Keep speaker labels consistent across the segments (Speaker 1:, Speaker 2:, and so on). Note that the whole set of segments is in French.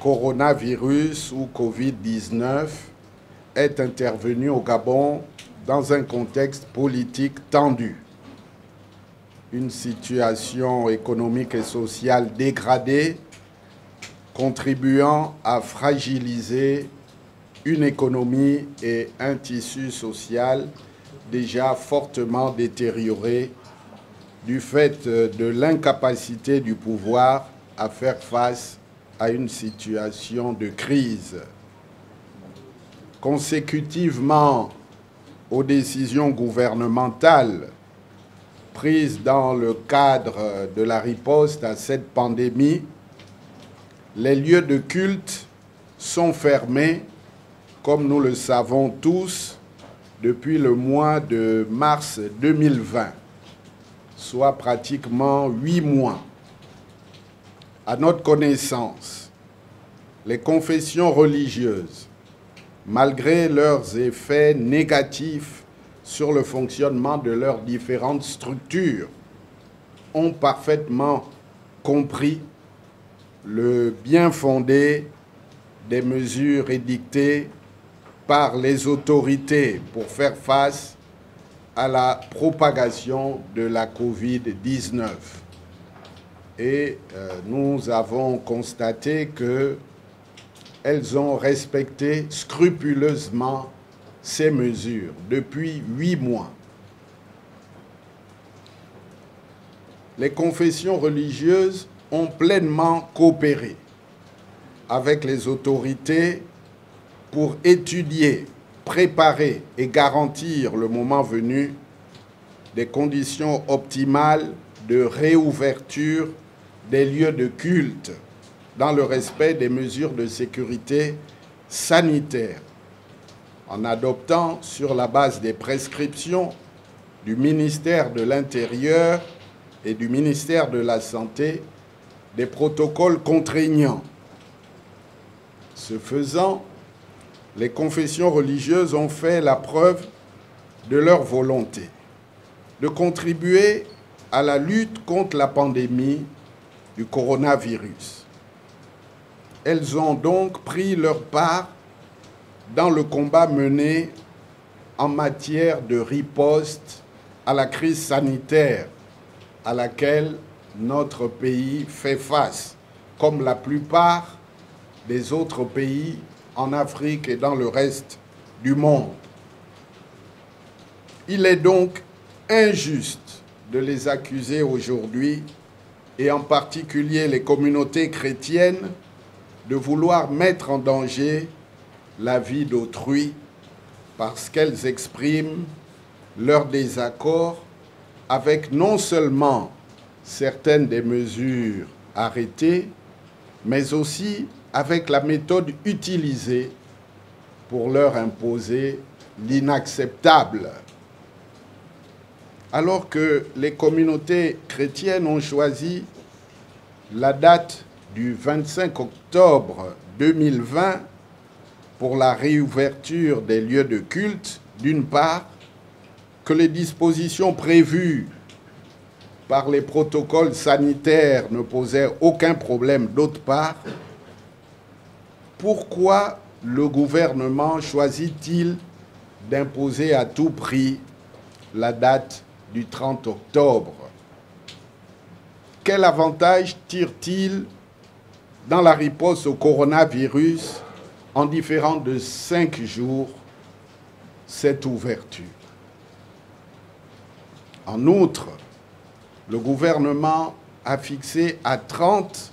Speaker 1: coronavirus ou Covid-19 est intervenu au Gabon dans un contexte politique tendu. Une situation économique et sociale dégradée, contribuant à fragiliser une économie et un tissu social déjà fortement détériorés du fait de l'incapacité du pouvoir à faire face à une situation de crise. Consécutivement aux décisions gouvernementales prises dans le cadre de la riposte à cette pandémie, les lieux de culte sont fermés, comme nous le savons tous, depuis le mois de mars 2020, soit pratiquement 8 mois. À notre connaissance, les confessions religieuses, malgré leurs effets négatifs sur le fonctionnement de leurs différentes structures, ont parfaitement compris le bien fondé des mesures édictées par les autorités pour faire face à la propagation de la Covid-19. Et nous avons constaté qu'elles ont respecté scrupuleusement ces mesures depuis 8 mois. Les confessions religieuses ont pleinement coopéré avec les autorités pour étudier, préparer et garantir le moment venu des conditions optimales de réouverture des lieux de culte dans le respect des mesures de sécurité sanitaire, en adoptant sur la base des prescriptions du ministère de l'Intérieur et du ministère de la Santé des protocoles contraignants. Ce faisant, les confessions religieuses ont fait la preuve de leur volonté de contribuer à la lutte contre la pandémie du coronavirus. Elles ont donc pris leur part dans le combat mené en matière de riposte à la crise sanitaire à laquelle notre pays fait face, comme la plupart des autres pays en Afrique et dans le reste du monde. Il est donc injuste de les accuser aujourd'hui, et en particulier les communautés chrétiennes, de vouloir mettre en danger la vie d'autrui parce qu'elles expriment leur désaccord avec non seulement certaines des mesures arrêtées, mais aussi avec la méthode utilisée pour leur imposer l'inacceptable. Alors que les communautés chrétiennes ont choisi la date du 25 octobre 2020 pour la réouverture des lieux de culte, d'une part, que les dispositions prévues par les protocoles sanitaires ne posaient aucun problème, d'autre part, pourquoi le gouvernement choisit-il d'imposer à tout prix la date du 30 octobre? Quel avantage tire-t-il dans la riposte au coronavirus en différant de 5 jours cette ouverture? En outre, le gouvernement a fixé à 30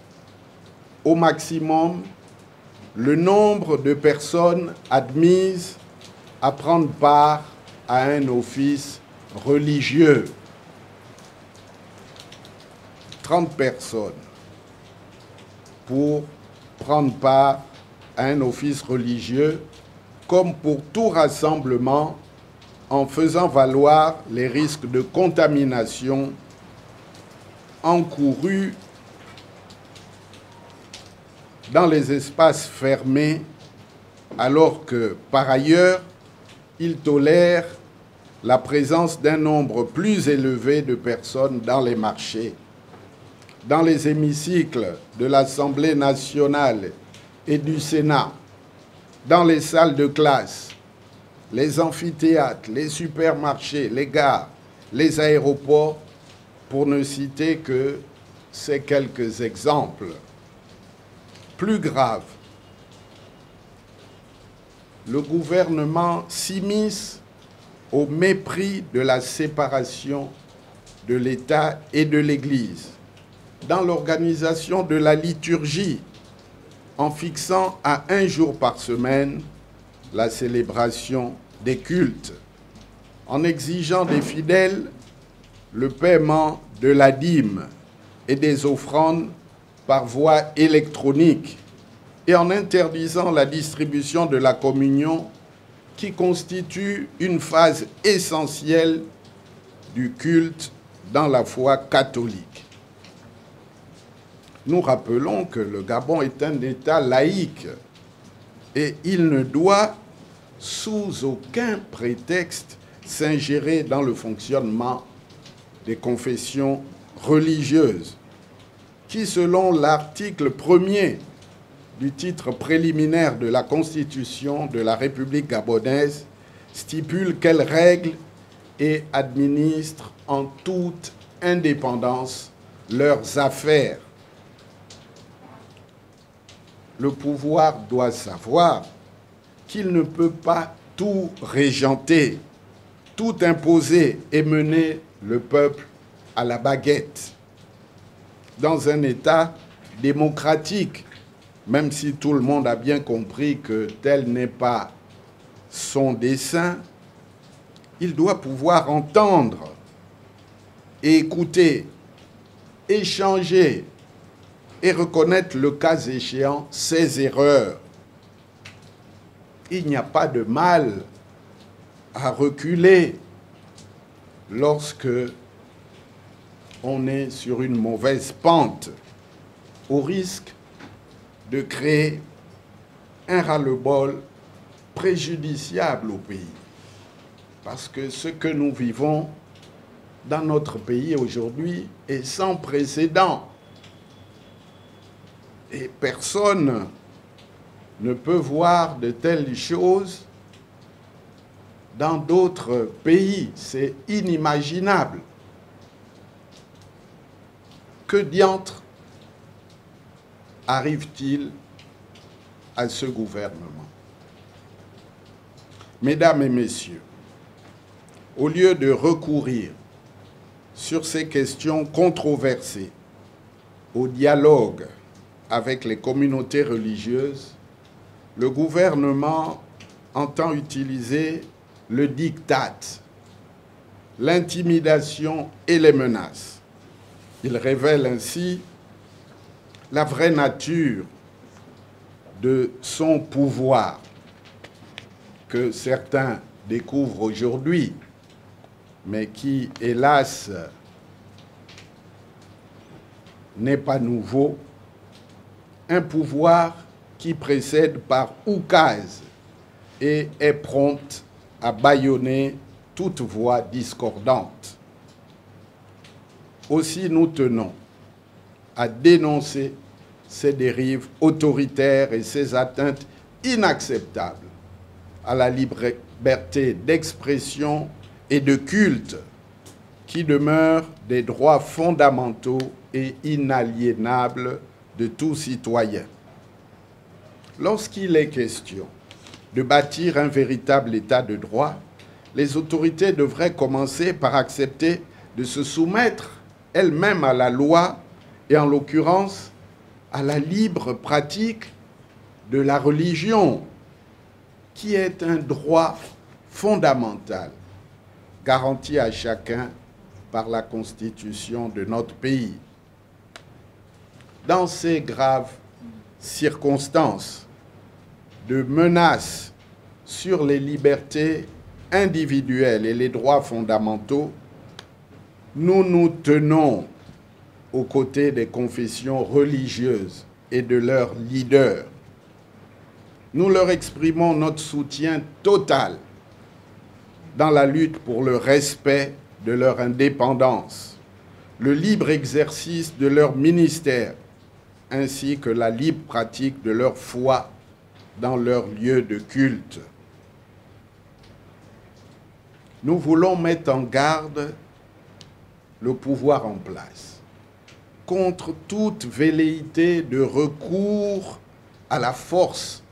Speaker 1: au maximum le nombre de personnes admises à prendre part à un office religieux. 30 personnes pour prendre part à un office religieux, comme pour tout rassemblement, en faisant valoir les risques de contamination encourus dans les espaces fermés, alors que, par ailleurs, il tolère la présence d'un nombre plus élevé de personnes dans les marchés, dans les hémicycles de l'Assemblée nationale et du Sénat, dans les salles de classe, les amphithéâtres, les supermarchés, les gares, les aéroports, pour ne citer que ces quelques exemples. Plus grave, le gouvernement s'immisce au mépris de la séparation de l'État et de l'Église, dans l'organisation de la liturgie, en fixant à 1 jour par semaine la célébration des cultes, en exigeant des fidèles le paiement de la dîme et des offrandes par voie électronique et en interdisant la distribution de la communion qui constitue une phase essentielle du culte dans la foi catholique. Nous rappelons que le Gabon est un État laïque et il ne doit sous aucun prétexte s'ingérer dans le fonctionnement des confessions religieuses qui, selon l'article 1er du titre préliminaire de la Constitution de la République gabonaise, stipule qu'elles règlent et administrent en toute indépendance leurs affaires. Le pouvoir doit savoir qu'il ne peut pas tout régenter, tout imposer et mener le peuple à la baguette. Dans un État démocratique, même si tout le monde a bien compris que tel n'est pas son dessein, il doit pouvoir entendre, écouter, échanger et reconnaître le cas échéant ses erreurs. Il n'y a pas de mal à reculer lorsque on est sur une mauvaise pente, au risque de créer un ras-le-bol préjudiciable au pays. Parce que ce que nous vivons dans notre pays aujourd'hui est sans précédent. Et personne ne peut voir de telles choses dans d'autres pays. C'est inimaginable. Que diantre arrive-t-il à ce gouvernement? Mesdames et messieurs, au lieu de recourir sur ces questions controversées au dialogue avec les communautés religieuses, le gouvernement entend utiliser le diktat, l'intimidation et les menaces. Il révèle ainsi la vraie nature de son pouvoir que certains découvrent aujourd'hui, mais qui, hélas, n'est pas nouveau, un pouvoir qui précède par oukase et est prompte à bâillonner toute voix discordante. Aussi, nous tenons à dénoncer ces dérives autoritaires et ces atteintes inacceptables à la liberté d'expression et de culte qui demeurent des droits fondamentaux et inaliénables de tout citoyen. Lorsqu'il est question de bâtir un véritable état de droit, les autorités devraient commencer par accepter de se soumettre elles-mêmes à la loi et en l'occurrence à la libre pratique de la religion, qui est un droit fondamental garanti à chacun par la Constitution de notre pays. Dans ces graves circonstances de menaces sur les libertés individuelles et les droits fondamentaux, nous nous tenons aux côtés des confessions religieuses et de leurs leaders. Nous leur exprimons notre soutien total dans la lutte pour le respect de leur indépendance, le libre exercice de leur ministère ainsi que la libre pratique de leur foi dans leur lieu de culte. Nous voulons mettre en garde le pouvoir en place contre toute velléité de recours à la force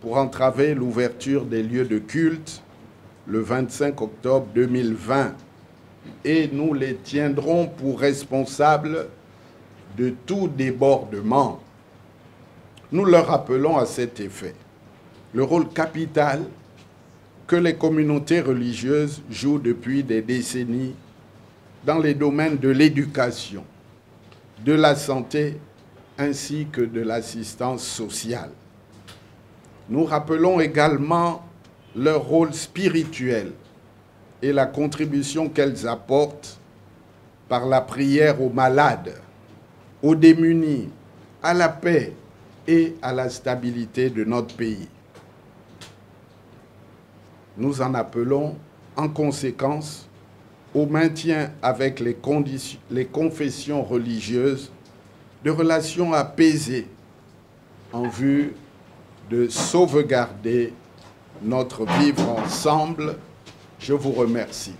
Speaker 1: pour entraver l'ouverture des lieux de culte le 25 octobre 2020. Et nous les tiendrons pour responsables de tout débordement. Nous leur rappelons à cet effet le rôle capital que les communautés religieuses jouent depuis des décennies dans les domaines de l'éducation, de la santé ainsi que de l'assistance sociale. Nous rappelons également leur rôle spirituel et la contribution qu'elles apportent par la prière aux malades, aux démunis, à la paix et à la stabilité de notre pays. Nous en appelons en conséquence au maintien avec les confessions religieuses de relations apaisées en vue de sauvegarder notre vivre ensemble. Je vous remercie.